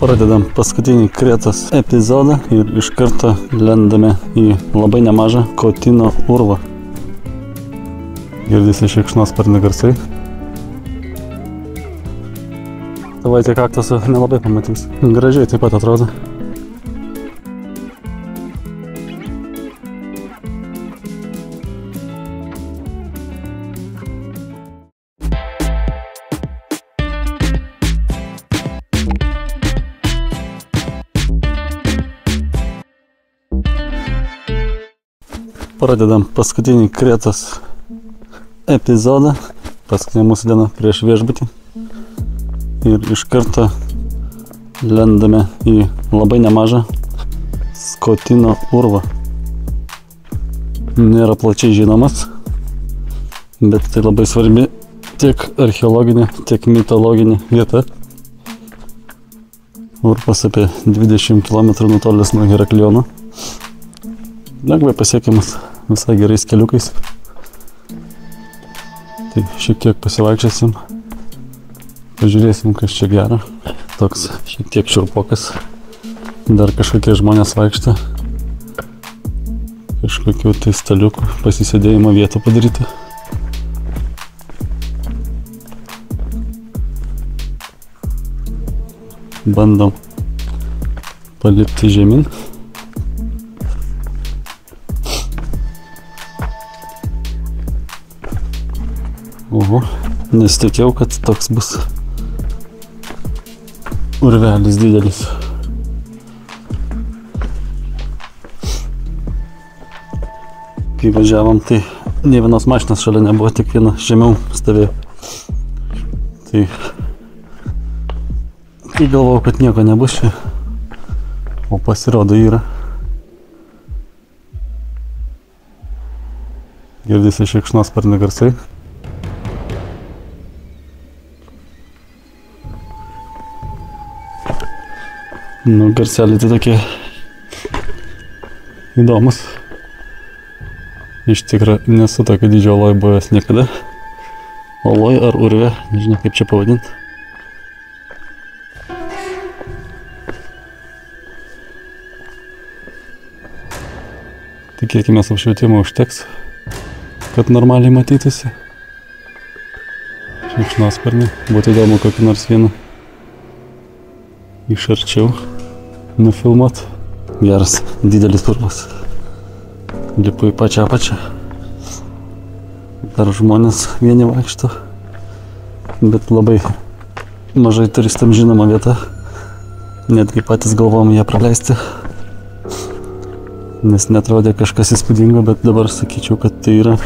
Pradedam paskutinį Kretos epizodą ir iš karto lendame į labai nemažą Kotino urvą. Girdisi šikšnosparnių garsai. Savaitė kaktusų nelabai pamatys. Gražiai taip pat atrodo. Pradedam paskutinį Kretos epizodą, paskutinė mūsų diena prieš viešbutį ir iš karto lendame į labai nemažą Kotino urvą. Nėra plačiai žinomas, bet tai labai svarbi tiek archeologinė, tiek mitologinė vieta. Urvas apie 20 km nutolęs nuo Herakliono. Lengvai pasiekiamas visai gerais keliukais. Tai šiek tiek pasivaikščiosim, pažiūrėsim, kas čia gero. Toks šiek tiek šiurpokas. Dar kažkokie žmonės vaikšto. Kažkokių tai staliukų pasisėdėjimo vietų padaryti. Bandom palipti žemyn. Oho, nesitikėjau, kad toks bus urvelis didelis. Kai važiavom, tai nė vienos mašinos šalia nebuvo, tik viena žemiau stovėjo. Tai galvojau, kad nieko nebus čia, o pasirodo yra. Girdisi šikšnosparnių garsai. Garseliai tai tokie įdomus. Iš tikro nesu tokio didžio oloj buvęs niekada. Oloj ar urve, nežinau kaip čia pavadinti. Tikėkime, apšvietimo užteks, kad normaliai matytųsi. Šikšnosparniai. Būtų įdomu kokį nors vieną iš arčiau nufilmuot. Geras, didelis urvas. Lipu į pačią apačią. Dar žmonės vieni vaikšto, bet labai mažai turistam žinoma vieta. Netgi patys galvom ją praleisti, nes netrodė kažkas įspūdingo, bet dabar sakyčiau, kad tai yra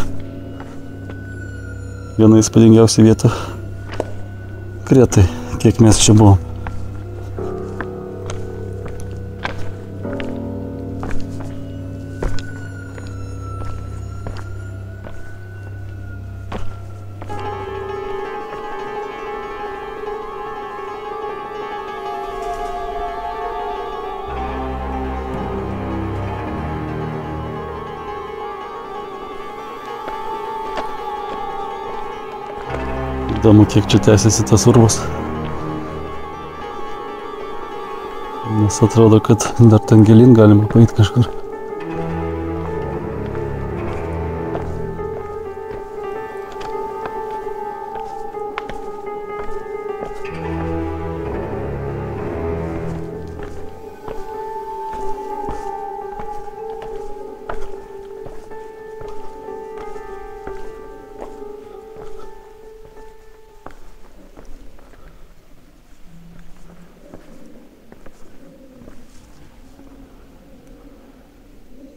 viena įspūdingiausių vietų Kretai, kiek mes čia buvom. Įdomu, kiek čia tęsiasi tas urvas. Nes atrodo, kad dar ten gilin galima paeiti kažkur.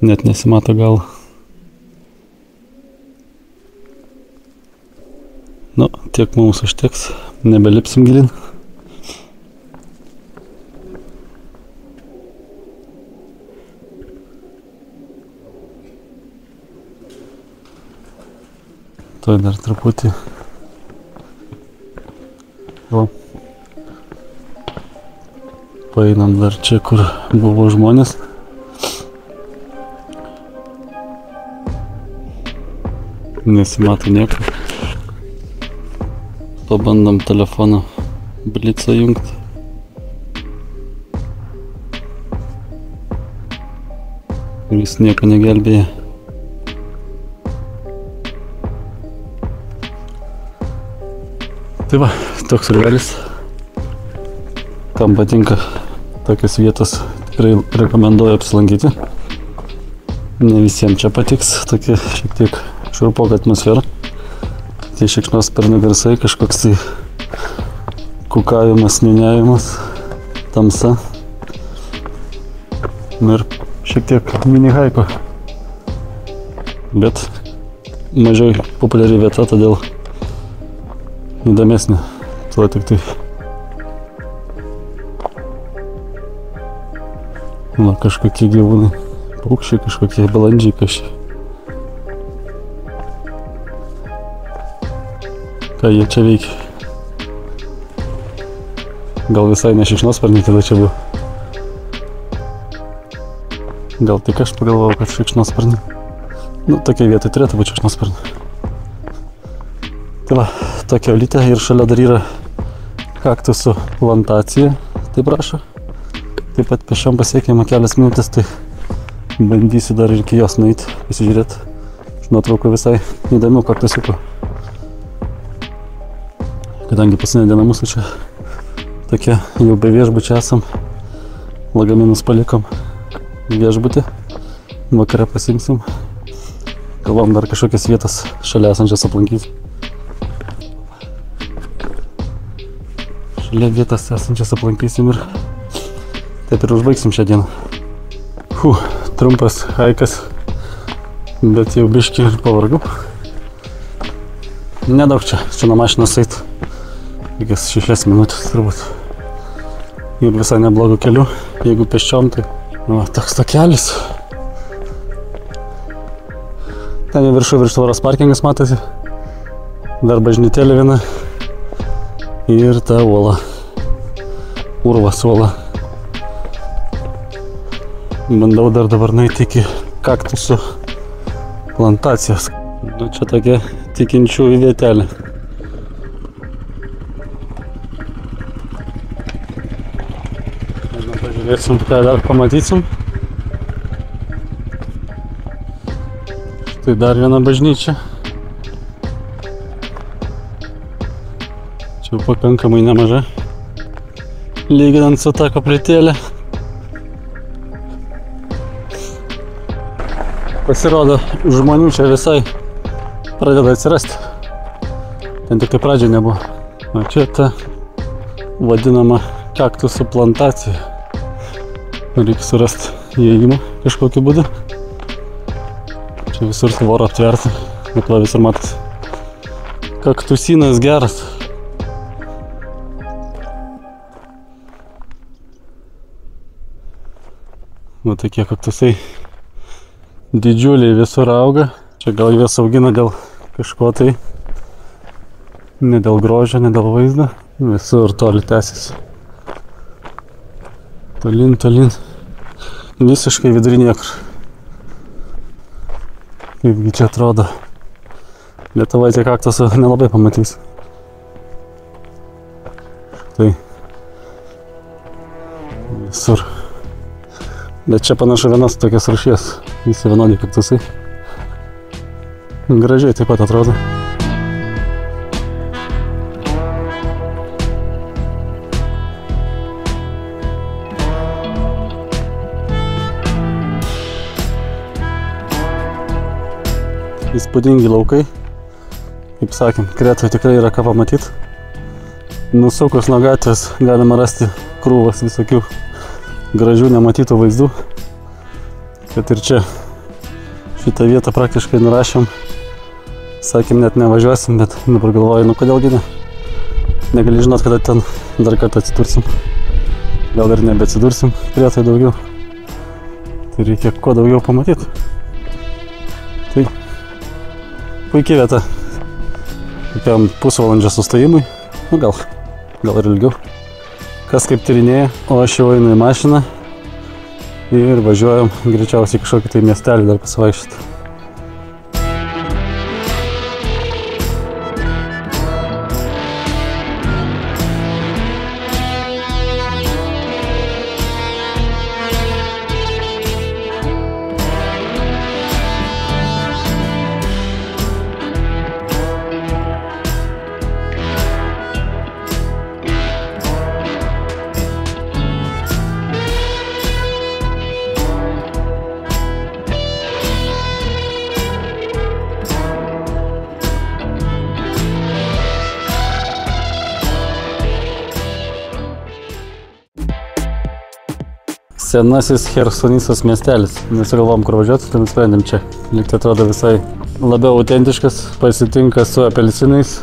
Net nesimato gal. Nu, tiek mums užteks, nebelipsim gilin. Tuoj dar truputį. Va. Paeinam dar čia, kur buvo žmonės. Nesimato nieko. Pabandom telefoną blicą jungti. kuris nieko negelbėja. Tai va, toks urvelis. Kam patinka tokios vietos, tikrai rekomenduoju apsilankyti. Ne visiems čia patiks, tokia šiek tiek šiurpoka atmosfera. Tai šikšnosparnių garsai, kažkoks tai kukavimas, niūniavimas, tamsa. Ir šiek tiek mini haiko. Bet mažiau populiari vieta, todėl įdomesnė. Tuo tik tai. Na, kažkokie gyvūnai, paukščiai, kažkokie balandžiai, kažkiek. Ką jie čia veikia? Gal visai ne šikšnosparniai tada čia buvo. Gal tik aš pagalvojau, kad šikšnosparniai. Nu, tokia vieta turėtų būti šikšnosparniai. Tai va, tokia ulytė ir šalia dar yra kaktusų plantacija, taip rašo. Taip pat pešiam pasiekėme kelias minutės, tai bandysiu dar ir iki jos nueiti, pasižiūrėti. Iš nuotraukų visai įdomių kaktusiukų. Kadangi paskutinė diena mūsų čia tokia, jau be viešbučio esam, lagaminus palikom viešbutį, vakare pasimsim. Galvom dar kažkokias vietas šalia esančias aplankyti. Šalia vietas esančias aplankysim ir taip ir užbaigsim šią dieną. Trumpas haikas, bet jau biškį ir pavargau. Nedaug čia nuo mašinos eit. Kokias 6 minutės turbūt. Ir visai neblogų kelių. Jeigu pėsčiom, tai toks takelis. Ten jau virš tvoros parkingas matosi. Dar bažnytėlė viena. Ir ta uola. Urvas uola. Bandau dar dabar nueiti iki kaktusų plantacijos. Nu, čia tokia tikinčiųjų vietelė. Pažiūrėsim, ką dar pamatysim. Štai dar viena bažnyčia. Čia jau pakankamai nemaža, lyginant su ta koplytėlė. Pasirodo, žmonių čia visai pradeda atsirasti. Ten tik tai pradžioje nebuvo. O čia ta vadinama kaktusų plantacija. Reikia surasti įėjimą kažkokiu būdu. Čia visur tvora aptverta. Va visur matosi. Kaktusynas geras. Va tokie kaktusai. Didžiuliai visur auga. Čia gal juos augina dėl kažko tai. Ne dėl grožio, ne dėl vaizdo. Visur toli tęsiasi. Tolin, tolin. Visiškai vidury niekur. Kaipgi čia atrodo. Lietuvoje tiek kaktusų nelabai pamatys. Tai visur. Bet čia panašu vienas tokias rūšies. Visi vienodi kaktusai. Gražiai taip pat atrodo. Įspūdingi laukai. Kaip sakėm, Kretoje tikrai yra ką pamatyti. Nusukus nuo gatvės galima rasti krūvas visokių gražių nematytų vaizdų. Kad ir čia šitą vietą praktiškai nurašėm. Sakėm, net nevažiuosim, bet dabar galvoju, nu kodėlgi ne. Negali žinot, kada ten dar kartą atsidursim. Gal ir nebeatsidursim Kretoje daugiau. Tai reikia kuo daugiau pamatyti. Tai puikiai vieta. Kokiam pusvalandžio sustojimui. Nu gal ir ilgiau. Kas kaip tyrinėja, o aš jau einu į mašiną. Ir važiuojam greičiausiai kažkokį tai miestelį dar pasivaikščioti. Senasis Chersonisos miestelis. Nesigalvom, kur važiuoti, tai nusprendėm čia. Lyg tai atrodo visai labiau autentiškas, pasitinka su apelsinais.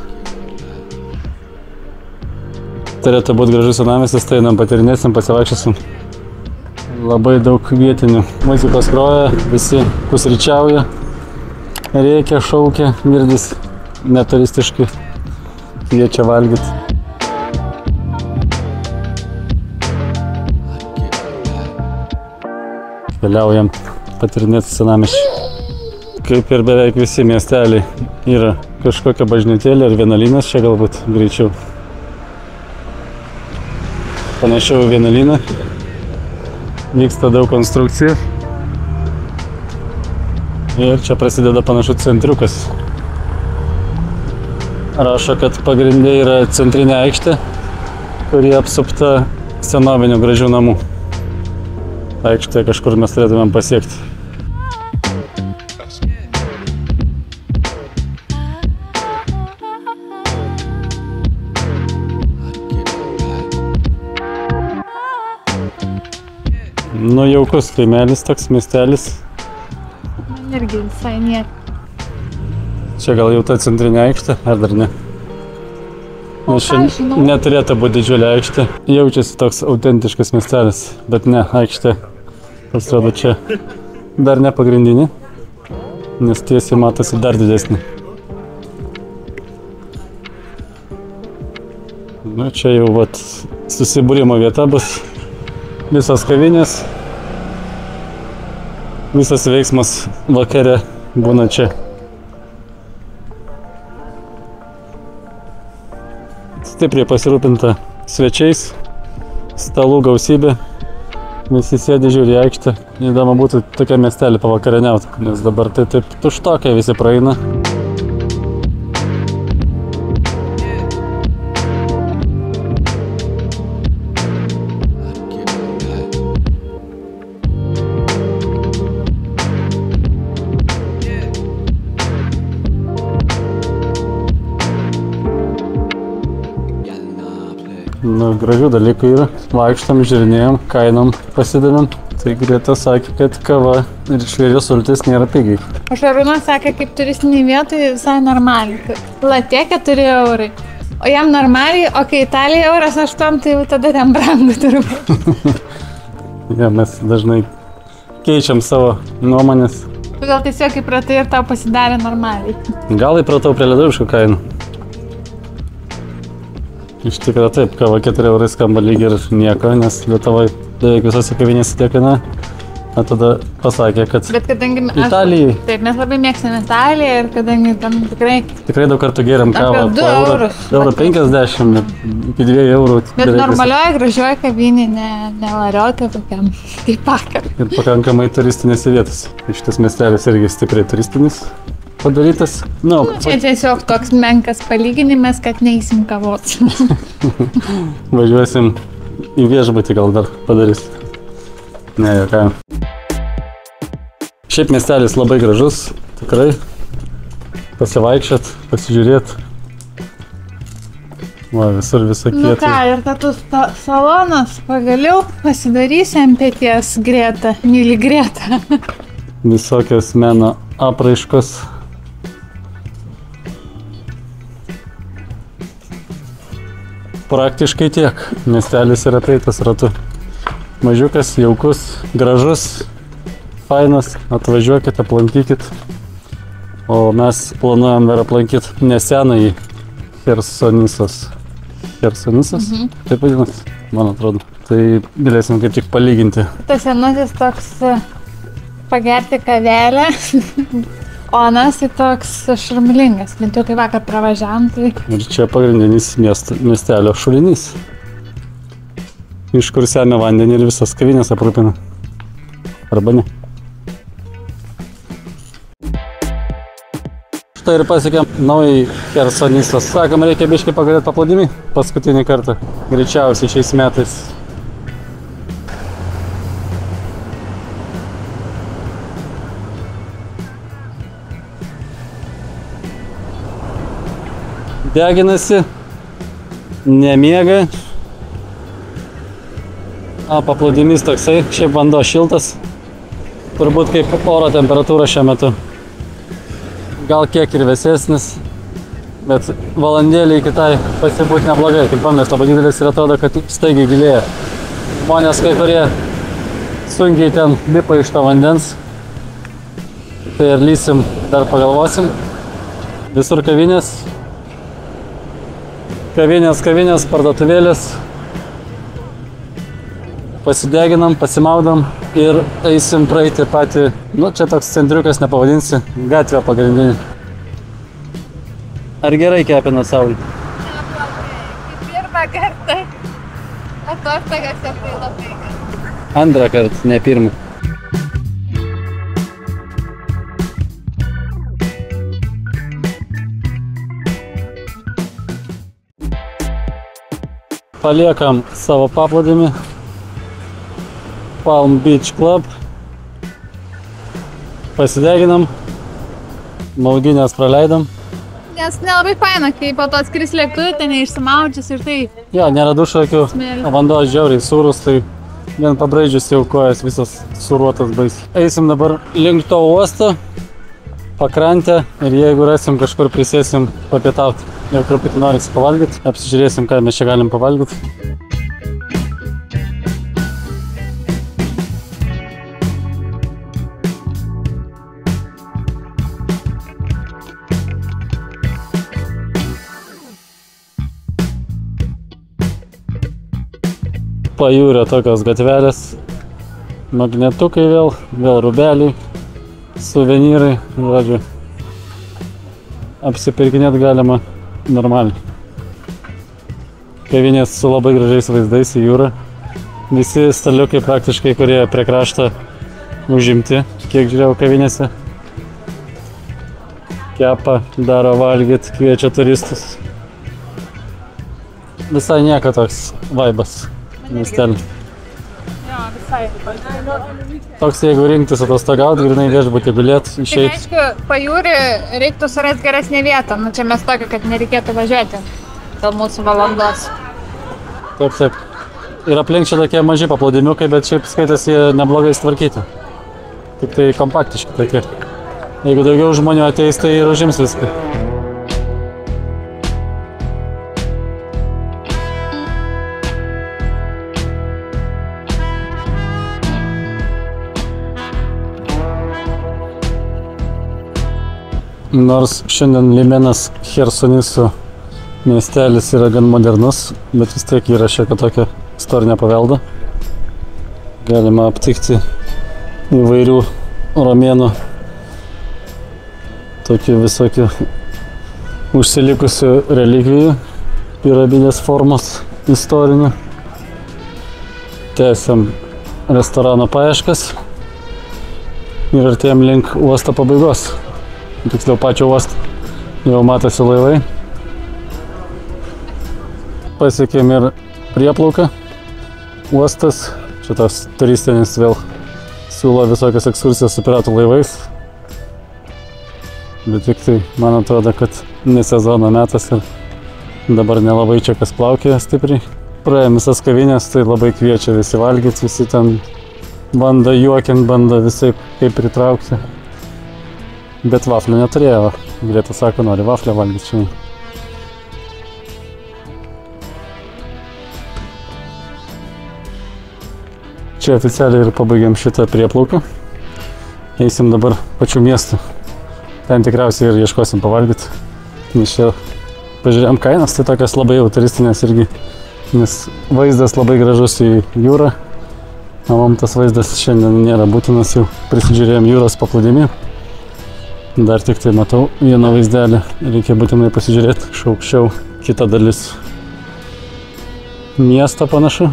Turėtų būti gražus senamiestis, tai einam patyrinėsim, pasivaikščiosim. Labai daug vietinių muzikos groja, visi pusryčiauja, rėkia, šaukia, girdis neturistiškai, kviečia valgyti. Keliaujam patyrinėti senamiesčio. Kaip ir beveik visi miesteliai yra kažkokia bažnytėlė ar vienuolynas, čia galbūt greičiau. Panašiau į vienuolyną. Vyksta daug konstrukcijų. Ir čia prasideda panašu centriukas. Rašo, kad pagrindė yra centrinė aikštė, kuri apsupta senovinių gražių namų. Aikštė kažkur mes turėtumėm pasiekti. Nu, jaukus kaimelis, toks miestelis. Man irgi visai nieko. Čia gal jau ta centrinė aikštė, ar dar ne? Nes čia neturėtų būti didžiulė aikštė. Jaučiasi toks autentiškas miestelis, bet ne, aikštė, pasirodo, čia dar ne pagrindinė, nes tiesiai matosi dar didesnė. Nu, čia jau vat susibūrimo vieta bus, visos kavinės, visas veiksmas vakare būna čia. Stipriai pasirūpinta svečiais, stalų gausybė, visi sėdi žiūri į aikštę. Įdomu būtų tokia miestelį pavakarieniauti, nes dabar tai taip tuštokai visi praeina. Nu, gražių dalykų yra. Vaikštam, žiūrinėjom, kainom pasidavėm. Tai Greta sakė, kad kava ir šviežios sultys nėra pigiai. O Šarūnas sakė, kaip turistiniai vietoj visai normaliai. Latė 4 eurai. O jam normaliai, o kai Italija 1,8 €, tai jau tada ten brangu turbūt. Ja, mes dažnai keičiam savo nuomonės. Tu gal tiesiog įpratai ir tau pasidarė normaliai. Gal įpratau prie lietuviškų kainų. Iš tikrųjų taip, kava 4 eurai skamba lyg ir nieko, nes Lietuvoje beveik visose kavinėse tiek kaina. O tada pasakė, kad Bet kadangi Italijai. Taip, mes labai mėgstam Italiją ir kadangi tam Tikrai daug kartų geriam kavą apie 2 eurus. 1,50 €, iki 2 eurų. Bet normalioje, gražioje kavinė, ne lariotė tokiam, kaip vakar. Ir pakankamai turistinėse vietose. Šitas miestelis irgi stipriai turistinis padarytas. Nu, Čia tiesiog toks menkas palyginimas, kad neįsim kavos. Važiuosim į viešbutį, gal dar padarys. Ne, jokaujam. Šiaip miestelis labai gražus, tikrai. Pasivaikščiot, pasižiūrėt. Va, visur visokie. Nu ką, ir tatus salonas pagaliau pasidarysi ant peties Greta, myli Greta. Visokios meno apraiškos. Praktiškai tiek. Miestelis yra apeitas ratu. Mažiukas, jaukus, gražus, fainas. Atvažiuokit, aplankykit. O mes planuojam dar aplankyti nesenąjį Chersonisos. Chersonisos? Taip vadinasi, man atrodo. Tai galėsim kaip tik palyginti. Tas senasis toks pagerti kavelę. O anas tai toks šurmulingas, bent jau kai vakar pravažiavam, tai... Ir čia pagrindinis miestelio šulinys, iš kur semia vandenį ir visas kavinės aprūpina. Arba ne. Štai ir pasiekėm naują Chersonisos. Sakom, reikia biškai pagalėti paplūdimį paskutinį kartą, greičiausiai šiais metais. Deginasi, nemiega, Paplūdimys toksai, šiaip vanduo šiltas. Turbūt kaip oro temperatūra šiuo metu. Gal kiek ir vėsesnis, bet valandėlį kitai pasibūti neblogai. Kaip pamės, labai didelis ir atrodo, kad staigiai gilėja. Žmonės kai kurie sunkiai ten lipa iš to vandens. Tai ir lysim, dar pagalvosim. Visur kavinės. Kavinės, parduotuvėlės. Pasideginam, pasimaudam ir eisim praeiti patį, čia toks centriukas nepavadinsi, gatvę pagrindinį. Ar gerai kepina saulė? Kaip pirmą kartą. Atostogas ir tai labai gerai. Antrą kartą, ne pirmą. Paliekam savo paplūdimį. Palm Beach Club. Pasideginam. Maudynės praleidom. Nes nelabai faina, kai po to skris lėktuvai, tai neišsimaudžius ir tai. Jo, nėra dušo jokių. Vanduo žiauriai sūrus, tai vien pabraidžius jau kojas visas sūruotas baisiai. Eisim dabar link to uosto, pakrantę ir jeigu rasim kažkur prisėsim papietauti. Jau truputį norisi pavalgyti, apsižiūrėsim, ką mes čia galim pavalgyti. Pajūrio tokios gatvelės, magnetukai vėl rūbeliai, suvenyrai, žodžiu, apsipirkinėt galima normaliai. Kavinės su labai gražiais vaizdais į jūrą, visi staliukai praktiškai, kurie prie krašto užimti, kiek žiūrėjau kavinėse. Kepa, daro valgyt, kviečia turistus. Visai nieko toks vaibas. Miestelį. Jo, visai. Toks, jeigu rinktis atostogauti, grinai viešbutį gulėt, išeit. Tai aišku, pajūrį reiktų surasti geresnę vietą. Čia mes tokio, kad nereikėtų važiuoti dėl mūsų valandos. Taip. Ir aplink čia tokie maži paplūdimiukai, bet šiaip skaitasi jie neblogai sutvarkyti. Tik tai kompaktiški tokie. Jeigu daugiau žmonių ateis, tai ir užims viską. Nors šiandien Limenas Chersoniso miestelis yra gan modernus, bet vis tiek yra šiek tokia istorinė pavelda. Galima aptikti įvairių romėnų tokių visokių užsilikusių relikvijų, piramidės formos istorinių. Tęsiam restorano paieškas ir artėjam link uosto pabaigos. Tiksliau pačio uostą. Jau matosi laivai. Pasiekėm ir prieplauką. Uostas. Šitas turistinis vėl siūlo visokias ekskursijas su piratų laivais. Bet tik tai, man atrodo, kad ne sezono metas ir dabar nelabai čia kas plaukė stipriai. Praėjom visas kavinės, tai labai kviečia visi valgyti, visi ten bando juokint, bando visai kaip pritraukti. Bet vaflių neturėjo. Greta sako, nori vaflę valgyti šiandien. Čia oficialiai ir pabaigiam šitą prieplauką. Eisim dabar pačių miestų. Ten tikriausiai ir ieškosim pavalgyti. Nes čia pažiūrėjom kainas, tai tokios labai jau turistinės irgi. Nes vaizdas labai gražus į jūrą. O mums tas vaizdas šiandien nėra būtinas, jau prisižiūrėjom jūros paplūdimį. Dar tik tai matau vieną vaizdelį, reikia būtinai pasižiūrėti iš aukščiau. Kita dalis miesto panašu.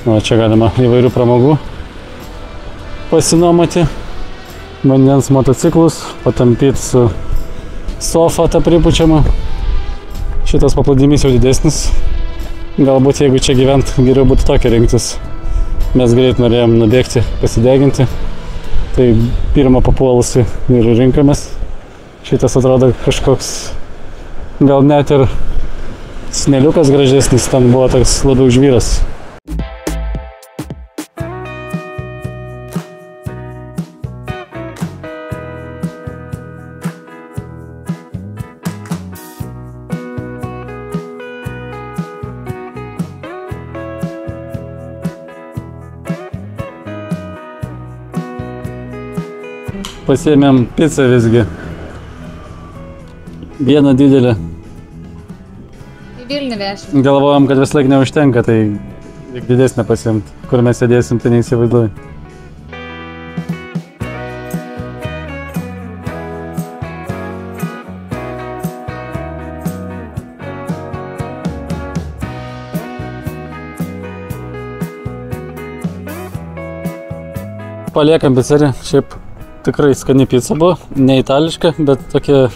O čia galima įvairių pramogų pasinuomoti. Vandens motociklus, patampyti su sofa tą pripučiamą. Šitas paplūdimys jau didesnis. Galbūt jeigu čia gyvent, geriau būtų tokį rinktis. Mes greit norėjom nubėgti, pasideginti, tai pirmą papuolusi ir rinkomės. Šitas atrodo kažkoks gal net ir smėliukas gražesnis, ten buvo toks labiau žvyras. Pasiėmėm pizzą visgi. Vieną didelę. Į Vilnių vešim. Galvojom, kad vis laik neužtenka, tai reikia didesnę pasiimt. Kur mes sėdėsim, tai neįsivaizduoju. Paliekam pizzeriją. Šiaip tikrai skani pizza buvo. Ne itališka, bet tokia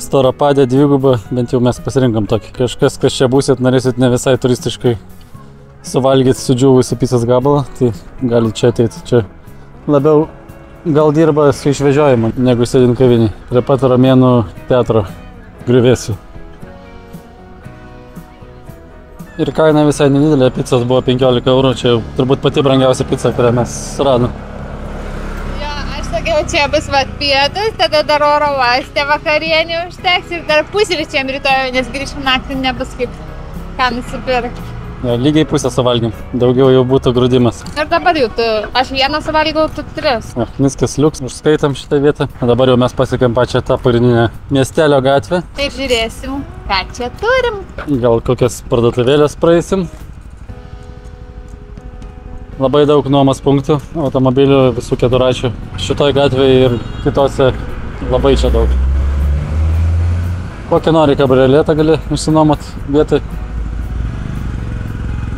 storapadė, dviguba. Bent jau mes pasirinkom tokį. Kažkas, kas čia būsit, norėsit ne visai turistiškai suvalgyti sudžiūvusi pizzas gabalą, tai gali čia ateiti. Čia labiau gal dirba su išvežiojimu, negu sėdint kavinį. Prie pat Romėnų teatro griuvėsių. Ir kaina visai nedidelė. Pizzas buvo 15 eurų. Čia jau turbūt pati brangiausia pizza, kurią mes radom. Sakiau, čia bus pietus, tada dar oro uoste vakarienė užteks ir dar pusryčiam rytoj, nes grįžim naktį nebus kaip ką nusipirkti. Ja, lygiai pusę suvalgėm, daugiau jau būtų grūdimas. Ir dabar jau aš vieną suvalgiau, tu 3. Ja, viskas liuks, užskaitam šitą vietą. Dabar jau mes pasiekėm pačią tą pagrindinę miestelio gatvę. Tai žiūrėsim, ką čia turim. Gal kokias parduotuvėlės praeisim. Labai daug nuomos punktų, automobilių, visų keturračių. Šitoj gatvėje ir kitose labai čia daug. Kokią nori kabriolėtą gali išsinuomot vietoj.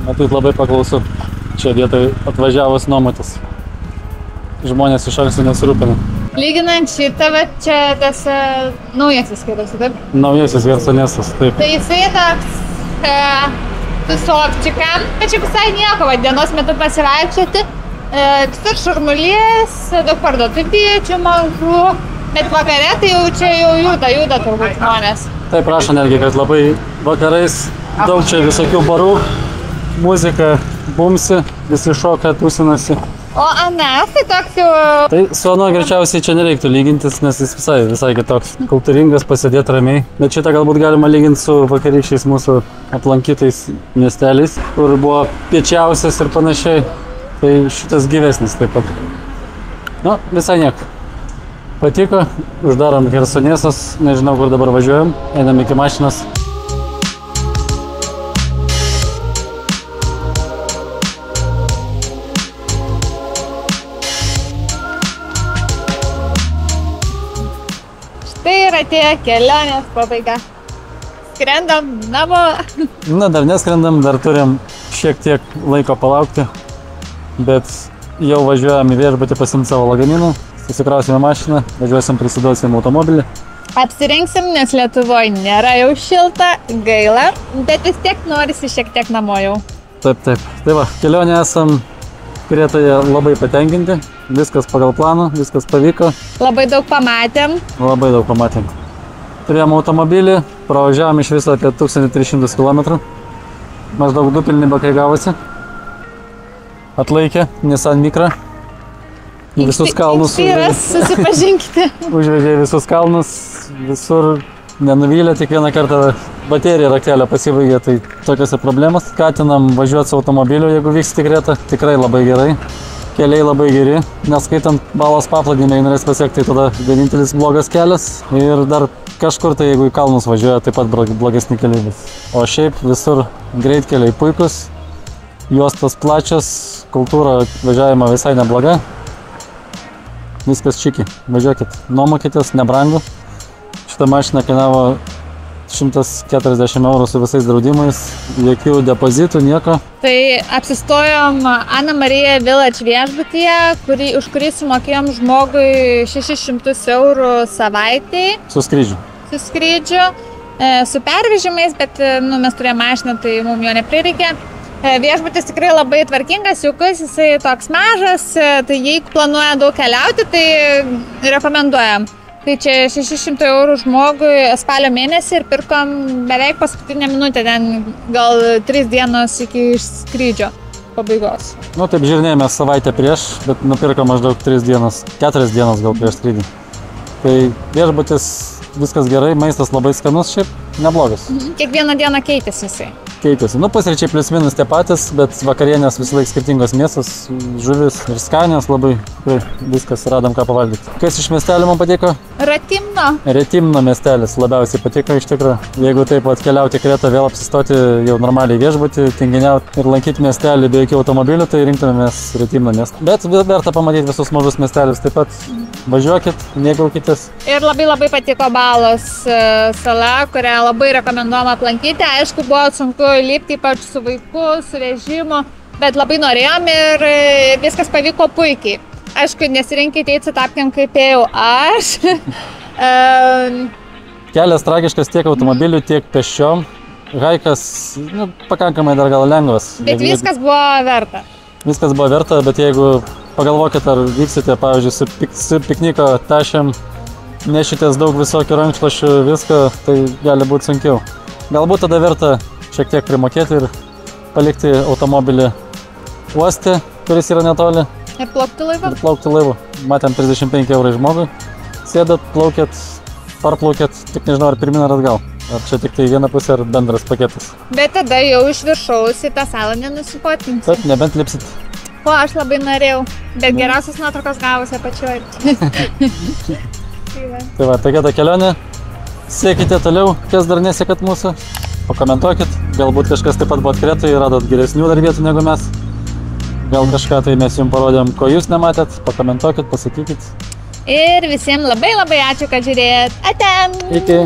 Matyt, labai paklausu. Čia vietoj atvažiavus nuomotis. Žmonės iš anksto nesirūpina. Lyginant šitą, čia tas naujasis skaitosi, taip? Naujasis Hersonesas, taip. Tai jisai toks tusovčikam, bet čia visai nieko, dienos metu pasivaikščioti. Visur šurmulys, daug parduotuvėčių mažų, bet vakare tai jau čia jau juda turbūt žmonės. Taip, prašo netgi, kad labai vakarais daug čia visokių barų, muzika bumsi, visi šoka, tūsinasi. O anas tai toks jau... Tai su ano greičiausiai čia nereiktų lygintis, nes jis visai kitoks. Kultūringas, pasėdėti ramiai. Bet šitą galbūt galima lyginti su vakarykščiais mūsų aplankytais miesteliais, kur buvo piečiausias ir panašiai. Tai šitas gyvesnis taip pat. Nu, visai nieko. Patiko, uždarom Hersonesas, nežinau, kur dabar važiuojam. Einam iki mašinos. Tai yra atėjo kelionės pabaiga. Skrendam namo. Na, dar neskrendam, dar turim šiek tiek laiko palaukti. Bet jau važiuojam į viešbutį pasiimti savo lagaminą. Susikrausime mašiną, važiuosim, prisiduosim automobilį. Apsirinksim, nes Lietuvoje nėra jau šilta, gaila, bet vis tiek norisi šiek tiek namo jau. Taip. Tai va, kelionė esam Kretoje labai patenkinti. Viskas pagal planą, viskas pavyko. Labai daug pamatėm. Turėjom automobilį, pravažiavom iš viso apie 1300 km. Maždaug 2 pilni bakai gavosi. Atlaikė Nissan Micra. Visus kalnus susipažinkite. Užvežė visus kalnus, visur nenuvylė, tik vieną kartą baterija raktelio pasibaigė, tai tokios ir problemos. Skatinam važiuoti su automobiliu, jeigu vyksite į Kretą, tikrai labai gerai. Keliai labai geri, neskaitant balos paplūdimį, jei norės pasiekti, tai tada vienintelis blogas kelias. Ir dar kažkur tai, jeigu į kalnus važiuoja, taip pat blogesni keliai bus. O šiaip visur greitkeliai puikus, juostos plačios, kultūra važiavimo visai nebloga. Viskas čiki, važiuokit, nuomokitės, nebrangu. Šitą mašiną kainavo 140 eurų su visais draudimais, jokių depozitų, nieko. Tai apsistojom Ana Marija Village viešbutyje, už kurį sumokėjom žmogui 600 eurų savaitėj. Su skrydžiu. Su pervežimais, bet mes turėjome mašiną, tai mums jo neprireikė. Viešbutis tikrai labai tvarkingas, jaukus, jisai toks mažas, tai jeigu planuoja daug keliauti, tai rekomenduojam. Tai čia 600 eurų žmogui spalio mėnesį ir pirkom beveik paskutinę minutę, ten gal 3 dienos iki skrydžio pabaigos. Nu taip žiūrėjome savaitę prieš, bet nupirko maždaug 3 dienos, 4 dienos gal prieš skrydį. Tai viešbutis viskas gerai, maistas labai skanus šiaip, neblogas. Kiekvieną dieną keitėsi jisai. Keitėsi. Nu, pusryčiai plius minus tie patys, bet vakarienės visą laiką skirtingos mėsos, žuvis ir skanės labai, viskas radom ką pavalgyti. Kas iš miestelio man patiko? Ratimno. Retimno miestelis labiausiai patiko iš tikrųjų. Jeigu taip atkeliauti į Kretą, vėl apsistoti jau normaliai viešbutį, tinginiauti ir lankyti miestelį be jokių automobilių, tai rinktumėmės Retimno miestą. Bet verta pamatyti visus mažus miestelius taip pat. Važiuokit, mėgaukitės. Ir labai patiko Balos sala, kurią labai rekomenduojam aplankyti. Aišku, buvo sunku lipti, ypač su vaiku, su vežimu, bet labai norėjom ir viskas pavyko puikiai. Aišku, nesirinkite eiti su tapkėm, kaip ėjau aš. Kelias tragiškas tiek automobilių, tiek pėsčiom. Haikas pakankamai dar gal lengvas. Bet viskas buvo verta. Viskas buvo verta, bet jeigu pagalvokit, ar vyksite, pavyzdžiui, su pikniko tašėm, nešitės daug visokių rankšluosčių, viską, tai gali būti sunkiau. Galbūt tada verta šiek tiek primokėti ir palikti automobilį uoste, kuris yra netoli. Ir plaukti laivu. Ir plaukti laivu. Matėm 35 eurų žmogui. Sėdat, plaukėt, parplaukėt, tik nežinau, ar pirmin ar atgal. Ar čia tik tai viena pusė, ar bendras paketas. Bet tada jau iš viršaus į tą salą nenusipotinsi. Taip, nebent lipsit. O, aš labai norėjau, bet geriausias nuotraukos gavosi apačioj. Tai va, tokia ta kelionė. Siekite toliau, kas dar nesiekat mūsų. Pakomentuokit, galbūt kažkas taip pat buvo Kretoje, radot geresnių dar vietų negu mes. Gal kažką tai mes jums parodėm, ko jūs nematėt. Pakomentuokit, pasakykit. Ir visiems labai ačiū, kad žiūrėjot. Ate! Iki!